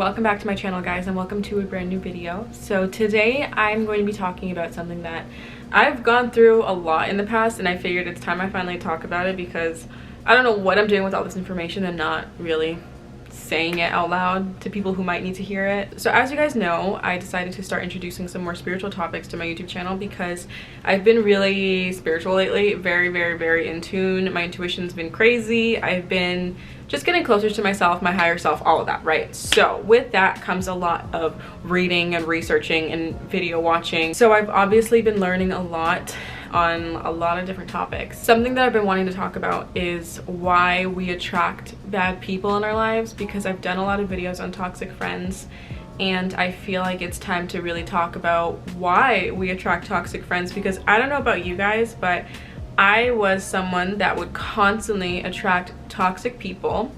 Welcome back to my channel, guys, and welcome to a brand new video. So today I'm going to be talking about something that I've gone through a lot in the past, and I figured it's time I finally talk about it because I don't know what I'm doing with all this information and not really saying it out loud to people who might need to hear it. So as you guys know, I decided to start introducing some more spiritual topics to my YouTube channel because I've been really spiritual lately, very in tune. My intuition's been crazy. I've been just getting closer to myself, my higher self, all of that, right? So with that comes a lot of reading and researching and video watching. So I've obviously been learning a lot on a lot of different topics. Something that I've been wanting to talk about is why we attract bad people in our lives, because I've done a lot of videos on toxic friends, and I feel like it's time to really talk about why we attract toxic friends. Because I don't know about you guys, but I was someone that would constantly attract toxic people,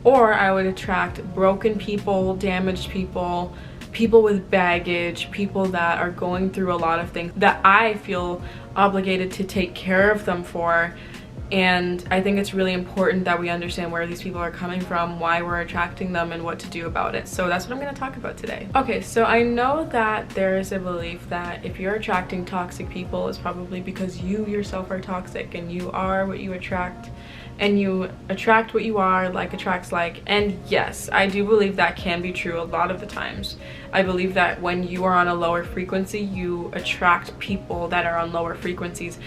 or I would attract broken people, damaged people, people with baggage, people that are going through a lot of things that I feel obligated to take care of them for. And I think it's really important that we understand where these people are coming from, why we're attracting them, and what to do about it. So that's what I'm going to talk about today. Okay, so I know that there is a belief that if you're attracting toxic people, it's probably because you yourself are toxic, and you are what you attract, and you attract what you are, like attracts like. And yes, I do believe that can be true a lot of the times. I believe that when you are on a lower frequency, you attract people that are on lower frequencies.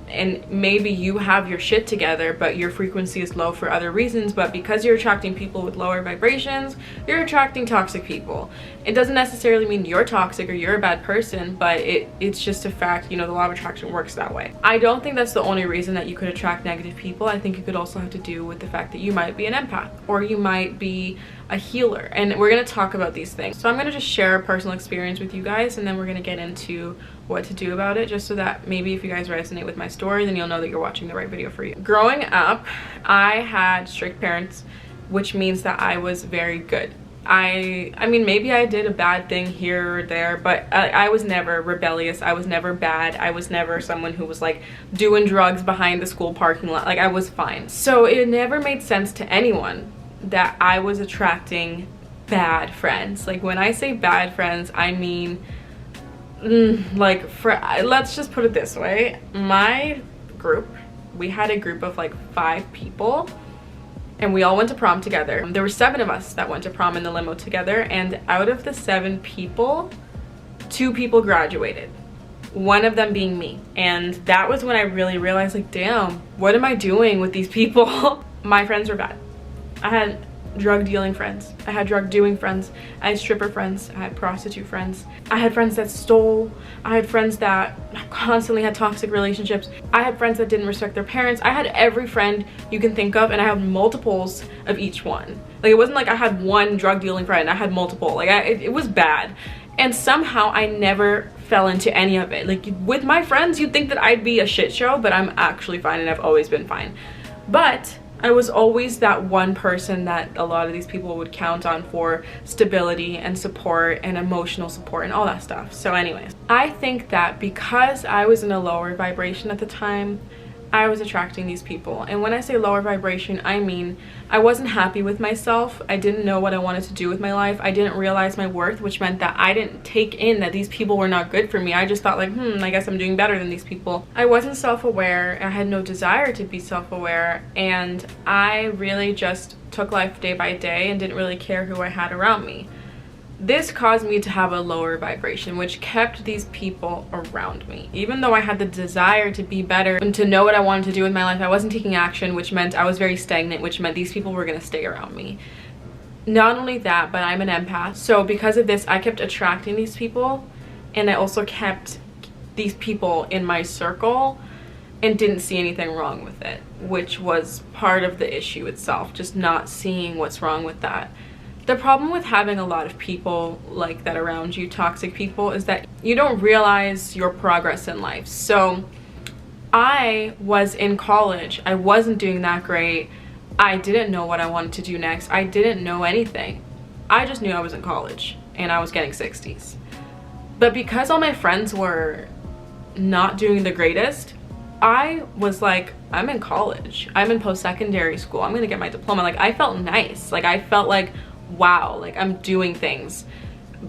And maybe you have your shit together, but your frequency is low for other reasons, but because you're attracting people with lower vibrations, you're attracting toxic people. It doesn't necessarily mean you're toxic or you're a bad person, but it's just a fact. You know, the law of attraction works that way. I don't think that's the only reason that you could attract negative people. I think it could also have to do with the fact that you might be an empath, or you might be a healer, and we're going to talk about these things. So I'm going to just share a personal experience with you guys, and then we're going to get into what to do about it, just so that maybe if you guys resonate with my story, then you'll know that you're watching the right video for you. Growing up, I had strict parents, which means that I was very good. I mean, maybe I did a bad thing here or there, but I was never rebellious. I was never bad. I was never someone who was like doing drugs behind the school parking lot. Like, I was fine. So it never made sense to anyone that I was attracting bad friends. Like, when I say bad friends, I mean let's just put it this way. My group, we had a group of like 5 people, and we all went to prom together. There were 7 of us that went to prom in the limo together, and out of the 7 people, 2 people graduated, one of them being me. And that was when I really realized, like, damn, what am I doing with these people? My friends were bad. I had drug dealing friends, I had drug doing friends, I had stripper friends, I had prostitute friends, I had friends that stole, I had friends that constantly had toxic relationships, I had friends that didn't respect their parents. I had every friend you can think of, and I had multiples of each one. Like, it wasn't like I had one drug dealing friend, I had multiple. Like, it was bad, and somehow I never fell into any of it. Like, with my friends, you'd think that I'd be a shit show, but I'm actually fine, and I've always been fine. But I was always that one person that a lot of these people would count on for stability and support and emotional support and all that stuff. So anyways, I think that because I was in a lower vibration at the time, I was attracting these people. And when I say lower vibration, I mean I wasn't happy with myself. I didn't know what I wanted to do with my life. I didn't realize my worth, which meant that I didn't take in that these people were not good for me. I just thought, like, I guess I'm doing better than these people. I wasn't self-aware. I had no desire to be self-aware, and I really just took life day by day and didn't really care who I had around me. This caused me to have a lower vibration, which kept these people around me. Even though I had the desire to be better and to know what I wanted to do with my life, I wasn't taking action, which meant I was very stagnant, which meant these people were going to stay around me. Not only that, but I'm an empath. So because of this, I kept attracting these people, and I also kept these people in my circle and didn't see anything wrong with it, which was part of the issue itself, just not seeing what's wrong with that. The problem with having a lot of people like that around you, toxic people, is that you don't realize your progress in life. So I was in college. I wasn't doing that great. I didn't know what I wanted to do next. I didn't know anything. I just knew I was in college and I was getting 60s. But because all my friends were not doing the greatest, I was like, I'm in college. I'm in post-secondary school. I'm gonna get my diploma. Like, I felt nice. Like, I felt like, wow, like I'm doing things.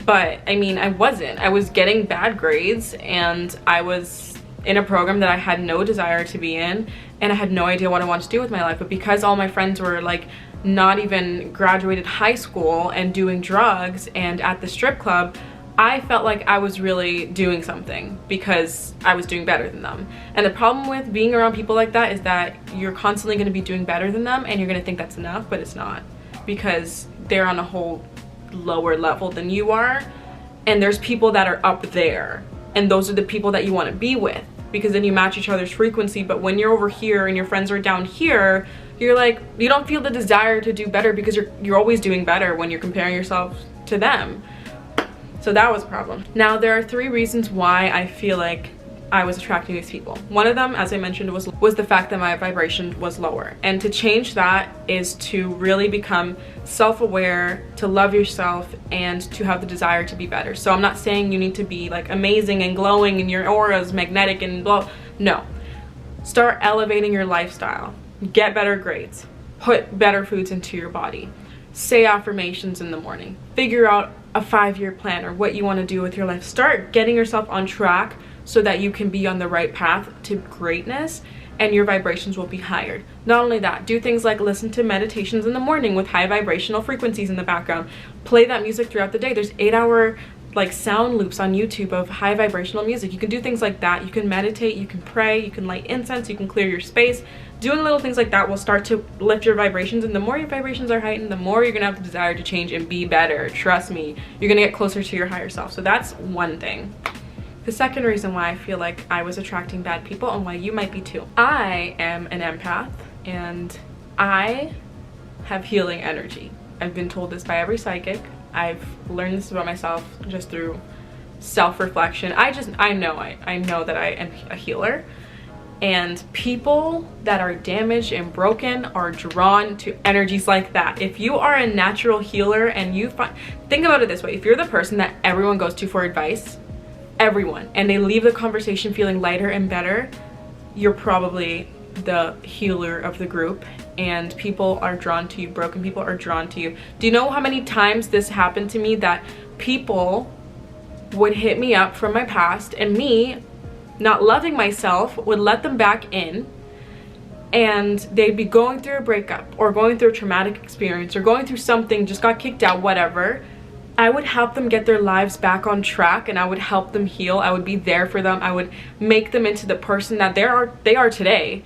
But I mean, I wasn't. I was getting bad grades, and I was in a program that I had no desire to be in, and I had no idea what I wanted to do with my life. But because all my friends were like not even graduated high school and doing drugs and at the strip club, I felt like I was really doing something because I was doing better than them. And the problem with being around people like that is that you're constantly going to be doing better than them, and you're going to think that's enough, but it's not, because they're on a whole lower level than you are, and there's people that are up there, and those are the people that you want to be with, because then you match each other's frequency. But when you're over here and your friends are down here, you're like, you don't feel the desire to do better because you're always doing better when you're comparing yourself to them. So that was a problem. Now, there are 3 reasons why I feel like I was attracting these people. One of them, as I mentioned, was the fact that my vibration was lower. And to change that is to really become self-aware, to love yourself, and to have the desire to be better. So I'm not saying you need to be like amazing and glowing and your aura is magnetic and blah. No. Start elevating your lifestyle. Get better grades. Put better foods into your body. Say affirmations in the morning. Figure out a 5-year plan or what you want to do with your life. Start getting yourself on track so that you can be on the right path to greatness, and your vibrations will be higher. Not only that, do things like listen to meditations in the morning with high vibrational frequencies in the background. Play that music throughout the day. There's 8-hour like sound loops on YouTube of high vibrational music. You can do things like that. You can meditate, you can pray, you can light incense, you can clear your space. Doing little things like that will start to lift your vibrations, and the more your vibrations are heightened, the more you're gonna have the desire to change and be better. Trust me, you're gonna get closer to your higher self. So that's one thing. The second reason why I feel like I was attracting bad people, and why you might be too. I am an empath, and I have healing energy. I've been told this by every psychic. I've learned this about myself just through self-reflection. I know that I am a healer, and people that are damaged and broken are drawn to energies like that. If you are a natural healer and think about it this way, if you're the person that everyone goes to for advice, everyone, and they leave the conversation feeling lighter and better, you're probably the healer of the group, and people are drawn to you. Broken people are drawn to you. Do you know how many times this happened to me, that people would hit me up from my past, and me, not loving myself, would let them back in, and they'd be going through a breakup or going through a traumatic experience or going through something, just got kicked out, whatever. I would help them get their lives back on track, and I would help them heal. I would be there for them. I would make them into the person that they are today.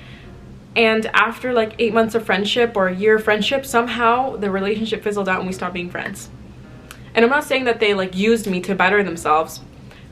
And after like 8 months of friendship or a year of friendship, somehow the relationship fizzled out and we stopped being friends. And I'm not saying that they like used me to better themselves.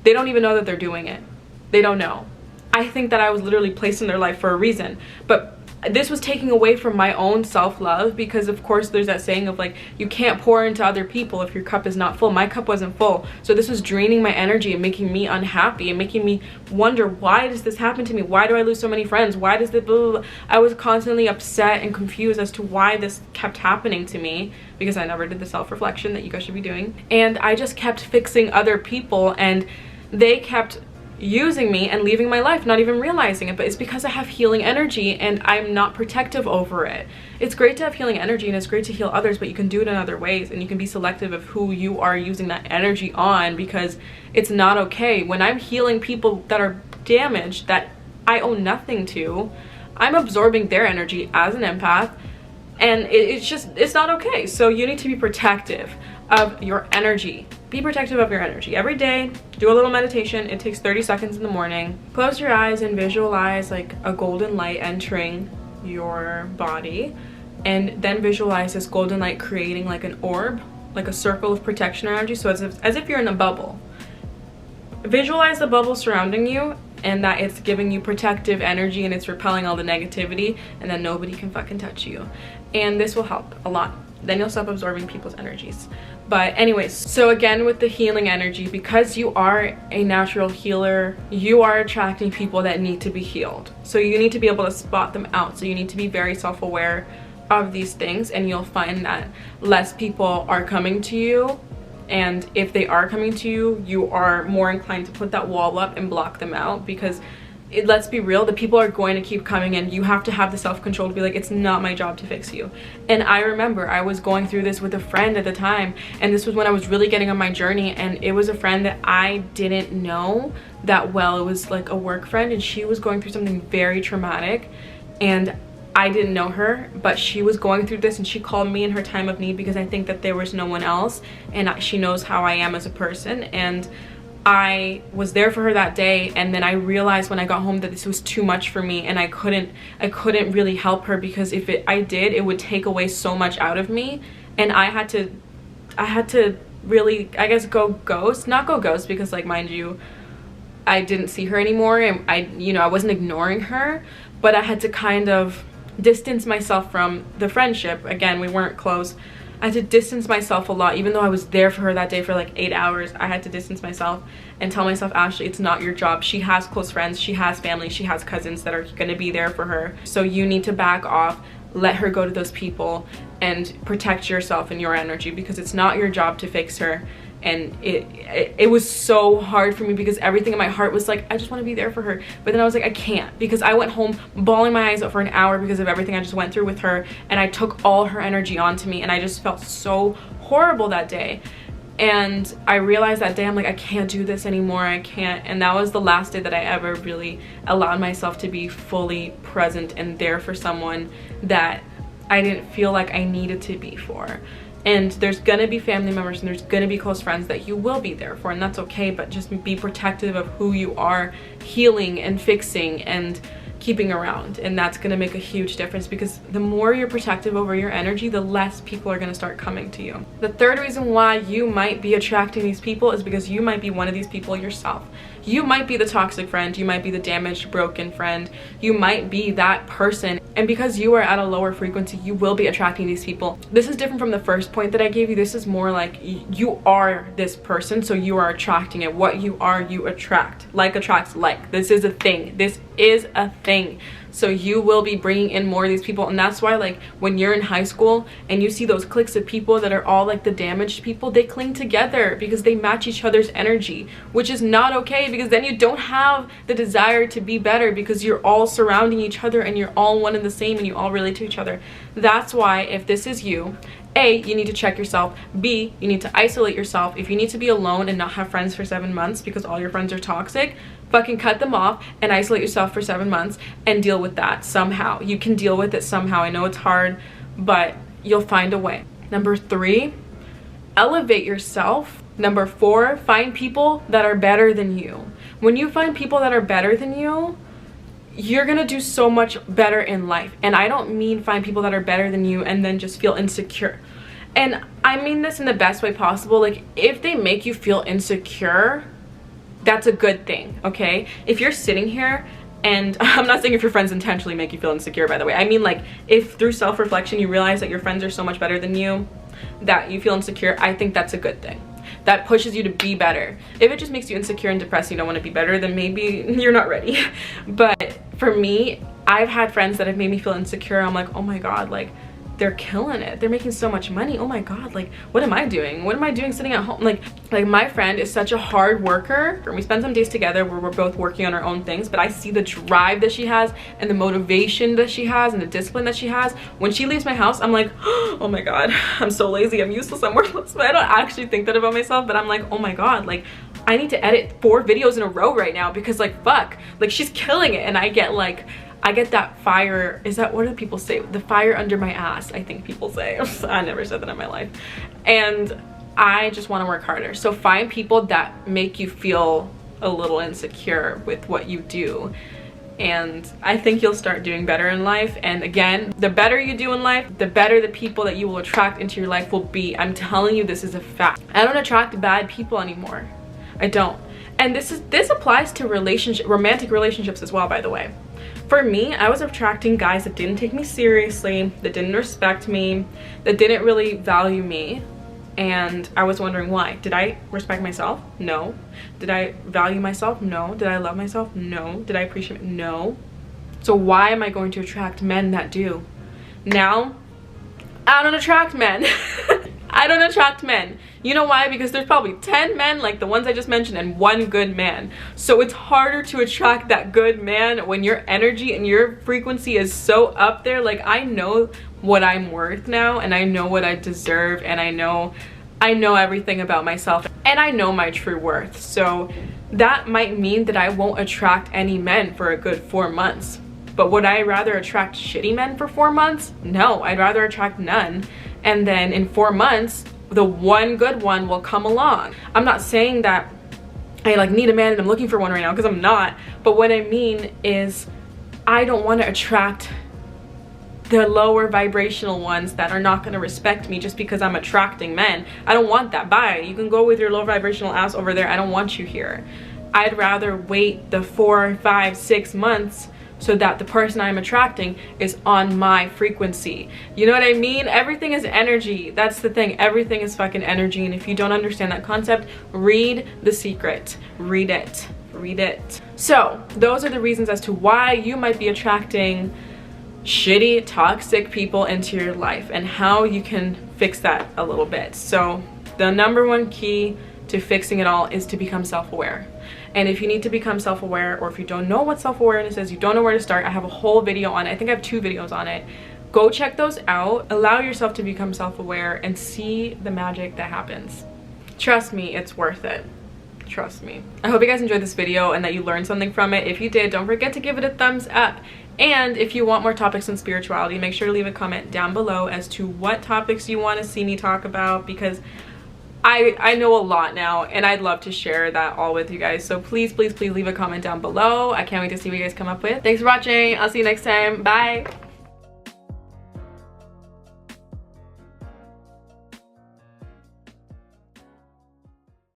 They don't even know that they're doing it. They don't know. I think that I was literally placed in their life for a reason. But this was taking away from my own self-love, because of course there's that saying of like, you can't pour into other people if your cup is not full. My cup wasn't full, so this was draining my energy and making me unhappy and making me wonder, why does this happen to me? Why do I lose so many friends? Why does this blah, blah, blah? I was constantly upset and confused as to why this kept happening to me, because I never did the self-reflection that you guys should be doing, and I just kept fixing other people, and they kept using me and leaving my life, not even realizing it. But it's because I have healing energy and I'm not protective over it. It's great to have healing energy and it's great to heal others, but you can do it in other ways, and you can be selective of who you are using that energy on, because it's not okay. When I'm healing people that are damaged, that I owe nothing to, I'm absorbing their energy as an empath, and it's not okay. So you need to be protective of your energy. Be protective of your energy. Every day, do a little meditation. It takes 30 seconds in the morning. Close your eyes and visualize like a golden light entering your body, and then visualize this golden light creating like an orb, like a circle of protection around you, so as if you're in a bubble. Visualize the bubble surrounding you, and that it's giving you protective energy and it's repelling all the negativity, and then nobody can fucking touch you. And this will help a lot. Then you'll stop absorbing people's energies. But anyways, so again, with the healing energy, because you are a natural healer, you are attracting people that need to be healed. So you need to be able to spot them out. So you need to be very self-aware of these things, and you'll find that less people are coming to you. And if they are coming to you, you are more inclined to put that wall up and block them out, because let's be real, the people are going to keep coming in. You have to have the self-control to be like, it's not my job to fix you. And I remember I was going through this with a friend at the time, and this was when I was really getting on my journey, and it was a friend that I didn't know that well. It was like a work friend, and she was going through something very traumatic, and I didn't know her, but she was going through this, and she called me in her time of need because I think that there was no one else, and she knows how I am as a person. And I was there for her that day, and then I realized when I got home that this was too much for me, and I couldn't really help her, because if I did, it would take away so much out of me, and I had to really, I guess, not go ghost, because like, mind you, I didn't see her anymore, and I wasn't ignoring her, but I had to kind of distance myself from the friendship. Again, we weren't close. I had to distance myself a lot. Even though I was there for her that day for like 8 hours, I had to distance myself and tell myself, Ashley, it's not your job. She has close friends, she has family, she has cousins that are going to be there for her. So you need to back off, let her go to those people, and protect yourself and your energy, because it's not your job to fix her. And it was so hard for me, because everything in my heart was like, I just want to be there for her. But then I was like, I can't, because I went home bawling my eyes out for an hour because of everything I just went through with her, and I took all her energy onto me, and I just felt so horrible that day. And I realized that day, I'm like, I can't do this anymore, I can't. And that was the last day that I ever really allowed myself to be fully present and there for someone that I didn't feel like I needed to be for. And there's gonna be family members and there's gonna be close friends that you will be there for, and that's okay, but just be protective of who you are healing and fixing and keeping around. And that's gonna make a huge difference, because the more you're protective over your energy, the less people are gonna start coming to you. The third reason why you might be attracting these people is because you might be one of these people yourself. You might be the toxic friend, you might be the damaged, broken friend, you might be that person, and because you are at a lower frequency, you will be attracting these people. This is different from the first point that I gave you. This is more like you are this person, so you are attracting it. What you are, you attract. Like attracts like. This is a thing. This is a thing. So you will be bringing in more of these people, and that's why, like, when you're in high school and you see those cliques of people that are all like the damaged people, they cling together because they match each other's energy, which is not okay, because then you don't have the desire to be better, because you're all surrounding each other and you're all one and the same and you all relate to each other. That's why, if this is you, A, you need to check yourself. B, you need to isolate yourself. If you need to be alone and not have friends for 7 months because all your friends are toxic, fucking cut them off and isolate yourself for 7 months and deal with that somehow. You can deal with it somehow. I know it's hard, but you'll find a way. Number 3, elevate yourself. Number 4, find people that are better than you. When you find people that are better than you, you're gonna do so much better in life. And I don't mean find people that are better than you and then just feel insecure. And I mean this in the best way possible. Like, if they make you feel insecure, that's a good thing, okay? If you're sitting here, and I'm not saying if your friends intentionally make you feel insecure, by the way. I mean, like, if through self-reflection you realize that your friends are so much better than you that you feel insecure, I think that's a good thing. That pushes you to be better. If it just makes you insecure and depressed and you don't want to be better, then maybe you're not ready. But for me, I've had friends that have made me feel insecure. I'm like, oh my god, like, they're killing it, they're making so much money, oh my god, like, what am I doing sitting at home? Like my friend is such a hard worker, and we spend some days together where we're both working on our own things, but I see the drive that she has and the motivation that she has and the discipline that she has. When she leaves my house, I'm like, oh my god, I'm so lazy, I'm useless, I'm worthless. But I don't actually think that about myself, but I'm like, oh my god, like, I need to edit 4 videos in a row right now, because like, fuck, like, she's killing it. And I get that fire, is that, what do people say? The fire under my ass, I think people say. I never said that in my life. And I just want to work harder. So find people that make you feel a little insecure with what you do. And I think you'll start doing better in life. And again, the better you do in life, the better the people that you will attract into your life will be. I'm telling you, this is a fact. I don't attract bad people anymore. I don't. And this applies to romantic relationships as well, by the way. For me, I was attracting guys that didn't take me seriously, that didn't respect me, that didn't really value me. And I was wondering why. Did I respect myself? No. Did I value myself? No. Did I love myself? No. Did I appreciate? No. So why am I going to attract men that do? Now, I don't attract men. I don't attract men. You know why? Because there's probably 10 men like the ones I just mentioned and one good man. So it's harder to attract that good man when your energy and your frequency is so up there. Like, I know what I'm worth now, and I know what I deserve, and I know everything about myself, and I know my true worth. So that might mean that I won't attract any men for a good 4 months. But would I rather attract shitty men for 4 months? No, I'd rather attract none. And then in 4 months, the one good one will come along. I'm not saying that I like need a man and I'm looking for one right now, because I'm not. But what I mean is I don't want to attract the lower vibrational ones that are not going to respect me just because I'm attracting men. I don't want that. Bye. You can go with your low vibrational ass over there. I don't want you here. I'd rather wait the 4, 5, 6 months so that the person I'm attracting is on my frequency. You know what I mean? Everything is energy. That's the thing. Everything is fucking energy. And if you don't understand that concept, read The Secret. Read it. Read it. So those are the reasons as to why you might be attracting shitty, toxic people into your life, and how you can fix that a little bit. So the #1 key to fixing it all is to become self-aware. And if you need to become self-aware, or if you don't know what self-awareness is, you don't know where to start, I have a whole video on it. I think I have 2 videos on it. Go check those out. Allow yourself to become self-aware and see the magic that happens. Trust me, it's worth it. Trust me. I hope you guys enjoyed this video and that you learned something from it. If you did, don't forget to give it a thumbs up. And if you want more topics on spirituality, make sure to leave a comment down below as to what topics you want to see me talk about, because I know a lot now and I'd love to share that all with you guys. So please, please, please leave a comment down below. I can't wait to see what you guys come up with. Thanks for watching. I'll see you next time. Bye.